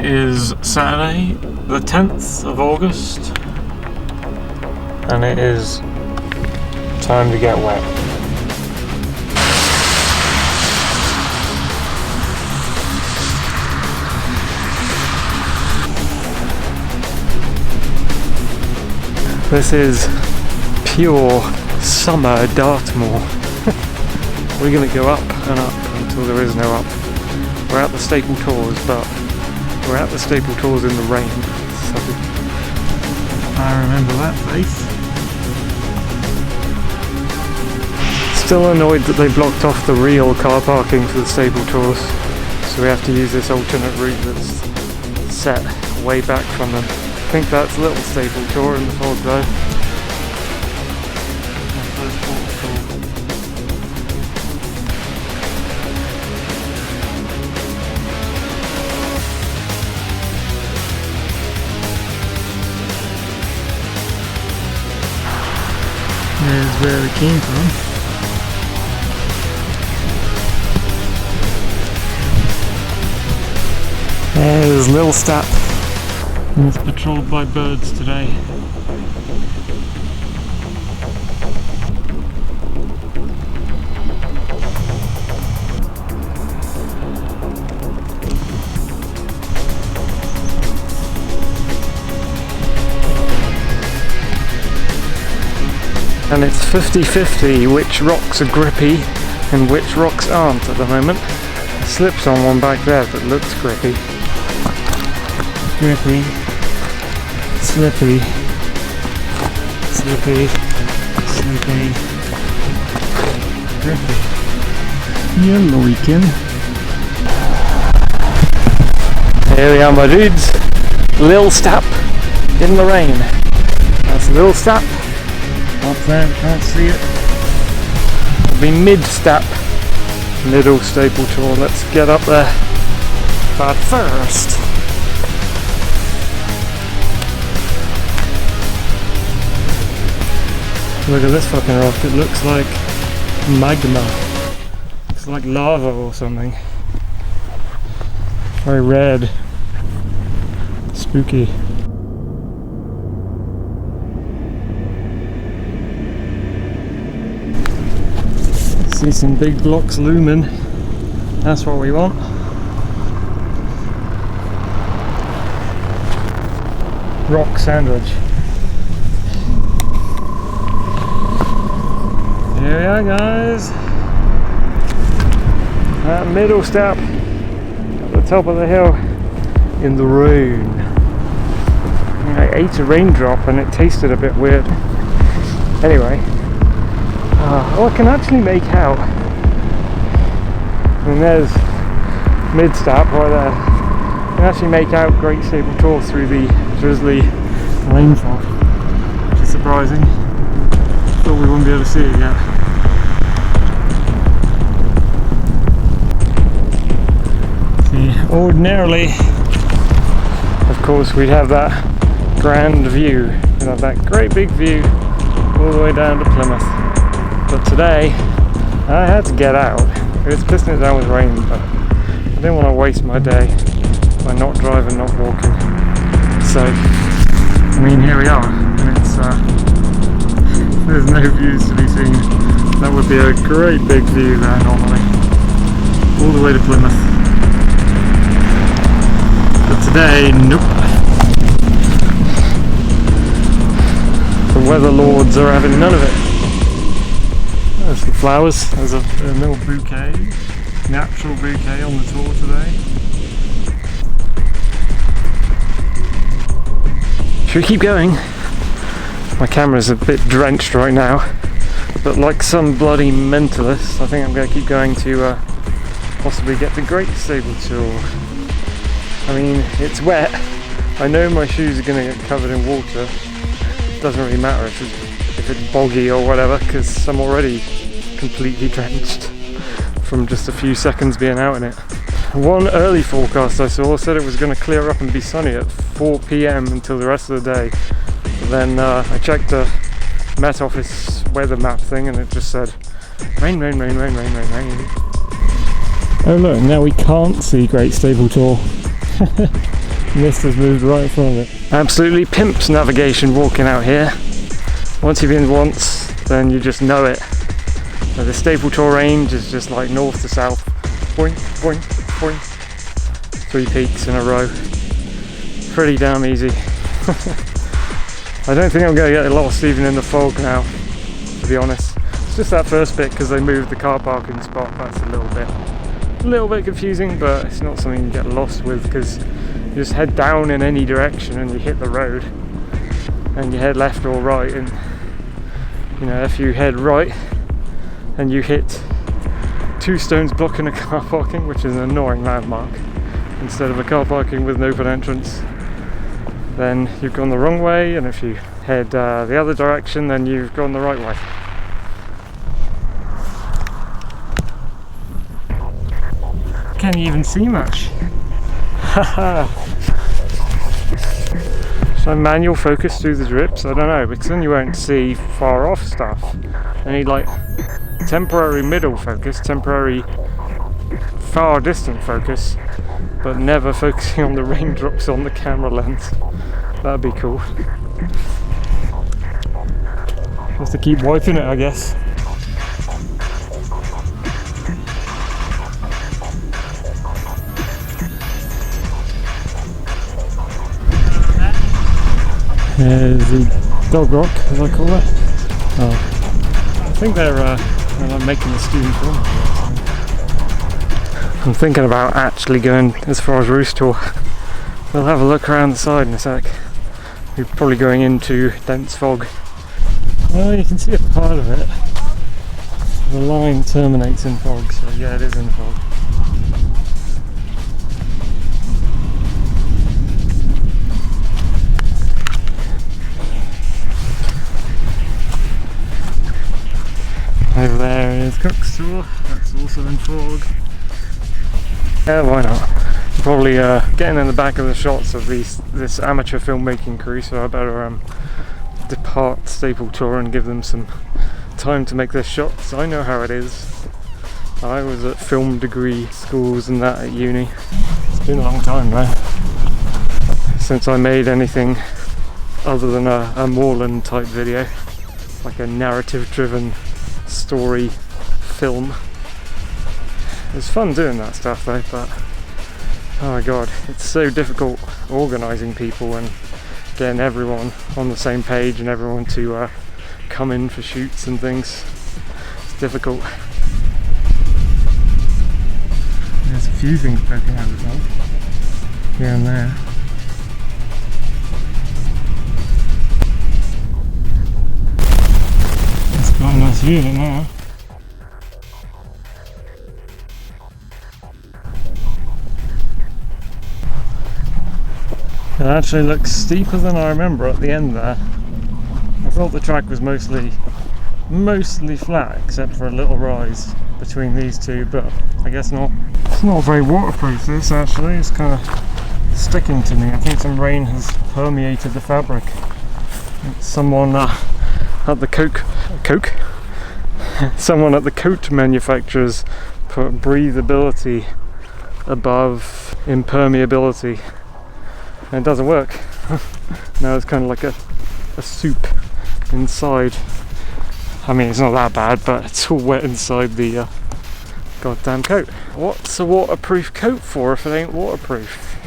is Saturday, the 10th of August, and it is time to get wet. This is pure summer Dartmoor. We're gonna go up and up until there is no up. We're at the Staple Tours, but we're at the Staple Tours in the rain, so I remember that place. Still annoyed that they blocked off the real car parking for the Staple Tours, so we have to use this alternate route that's set way back from them. I think that's Little Staple Tour in the fog though. There's where we came from. There's Little Stap. And it's patrolled by birds today. And it's 50-50 which rocks are grippy and which rocks aren't at the moment. Slips on one back there that looks grippy. Grippy. Slippy. Slippy. Slippy. Grippy. Yellow weekend. Here we are, my dudes. Little Stap in the rain. That's Little Stap. Up there, can't see it. It'll be mid-stap, middle Staple Tour. Let's get up there. But first, look at this fucking rock. It looks like magma. It's like lava or something. Very red. Spooky. See some big blocks looming. That's what we want. Rock sandwich. Here we are, guys. That middle step at the top of the hill in the rain. I ate a raindrop and it tasted a bit weird. Anyway. I can actually make out, and there's mid-stap right there. I can actually make out Great Staple Tour through the drizzly rain fog, which is surprising. Thought we wouldn't be able to see it yet. See, ordinarily, of course, we'd have that grand view. We'd have that great big view all the way down to Plymouth. But today, I had to get out. It was pissing it down with rain, but I didn't want to waste my day by not driving, not walking. So, I mean, here we are, and it's there's no views to be seen. That would be a great big view there normally, all the way to Plymouth. But today, nope. The weather lords are having none of it. There's the flowers, there's a little bouquet, natural bouquet on the tour today. Should we keep going? My camera's a bit drenched right now, but like some bloody mentalist, I think I'm going to keep going to possibly get the Great Staple Tour. I mean, it's wet. I know my shoes are going to get covered in water. It doesn't really matter if it's boggy or whatever, because I'm already completely drenched from just a few seconds being out in it. One early forecast I saw said it was going to clear up and be sunny at 4 PM until the rest of the day. But then I checked the Met Office weather map thing and it just said rain, rain, rain, rain, rain, rain, rain. Oh look, now we can't see Great Staple Tour. Mist has moved right in front of it. Absolutely pimps navigation walking out here. Once you've been once, then you just know it. So the Staple Tour range is just like north to south. Boing, boing, boing. 3 peaks in a row. Pretty damn easy. I don't think I'm going to get lost even in the fog now, to be honest. It's just that first bit because they moved the car parking spot. That's a little bit confusing, but it's not something you get lost with because you just head down in any direction and you hit the road and you head left or right, and you know, if you head right and you hit 2 stones blocking a car parking, which is an annoying landmark, instead of a car parking with an open entrance, then you've gone the wrong way, and if you head the other direction, then you've gone the right way. Can't even see much. Haha. So manual focus through the drips? I don't know, because then you won't see far off stuff. I need like temporary middle focus, temporary far distant focus, but never focusing on the raindrops on the camera lens. That'd be cool. Have to keep wiping it, I guess. There's the dog rock, as I call it. Oh, I think they're making a student film. I'm thinking about actually going as far as Roost Tour. We'll have a look around the side in a sec. We're probably going into dense fog. Well, you can see a part of it. The line terminates in fog, so yeah, it is in fog. Over there is Cook's Store, that's also in fog. Yeah, why not? I'm probably getting in the back of the shots of this amateur filmmaking crew, so I better depart Staple Tour and give them some time to make their shots. I know how it is. I was at film degree schools and that at uni. It's been a long time now since I made anything other than a Moorland type video, like a narrative driven story film. It's fun doing that stuff though, but oh my god, it's so difficult organising people and getting everyone on the same page and everyone to come in for shoots and things. It's difficult. There's a few things poking out of the top here and there. It's quite a nice view of it now. It actually looks steeper than I remember at the end there. I thought the track was mostly flat, except for a little rise between these two, but I guess not. It's not very waterproof, this actually. It's kind of sticking to me. I think some rain has permeated the fabric. Someone at the Coke? Someone at the coat manufacturers put breathability above impermeability. And it doesn't work. Now it's kind of like a soup inside. I mean, it's not that bad, but it's all wet inside the goddamn coat. What's a waterproof coat for if it ain't waterproof?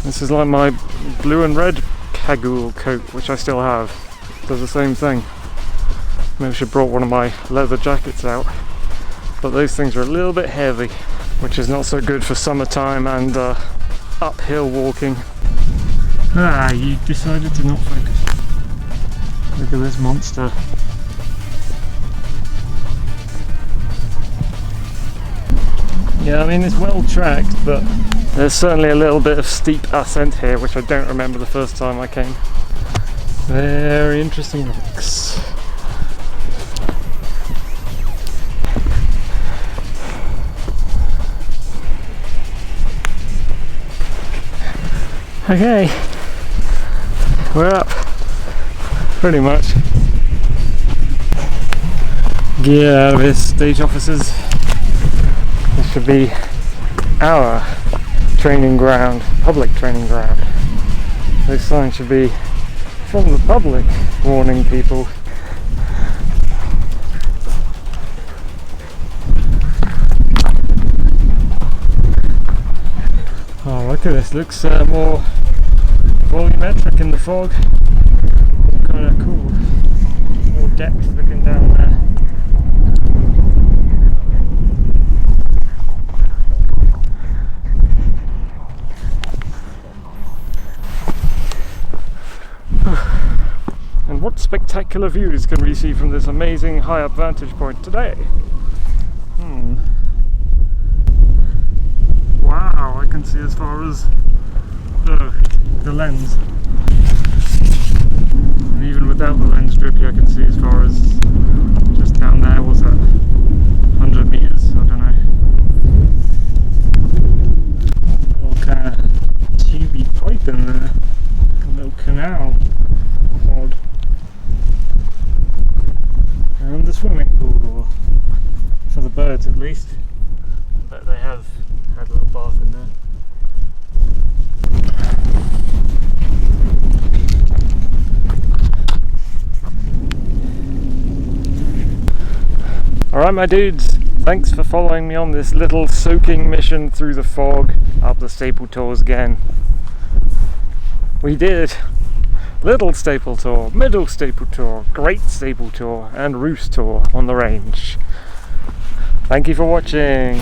This is like my blue and red Cagoule coat, which I still have. Does the same thing. Maybe I should have brought one of my leather jackets out. But those things are a little bit heavy, which is not so good for summertime and uphill walking. You decided to not focus. Look at this monster. Yeah, I mean it's well tracked, but there's certainly a little bit of steep ascent here, which I don't remember the first time I came. Very interesting rocks. Okay, we're up, pretty much. Get out of here, stage officers. This should be our training ground. public training ground. Those signs should be from the public, warning people. Oh, look at this, looks more volumetric in the fog. Kind of cool. More depth looking down there. And what spectacular views can we see from this amazing high up vantage point today? Wow, I can see as far as the lens. And even without the lens drippy I can see as far as just down there. Was that 100 meters? I don't know. Little kind of tubey pipe in there. A little canal. Odd. And the swimming pool, or for the birds at least. I bet they have had a little bath in there. Alright my dudes, thanks for following me on this little soaking mission through the fog up the Staple Tours again. We did Little Staple Tour, Middle Staple Tour, Great Staple Tour and Roost Tour on the range. Thank you for watching.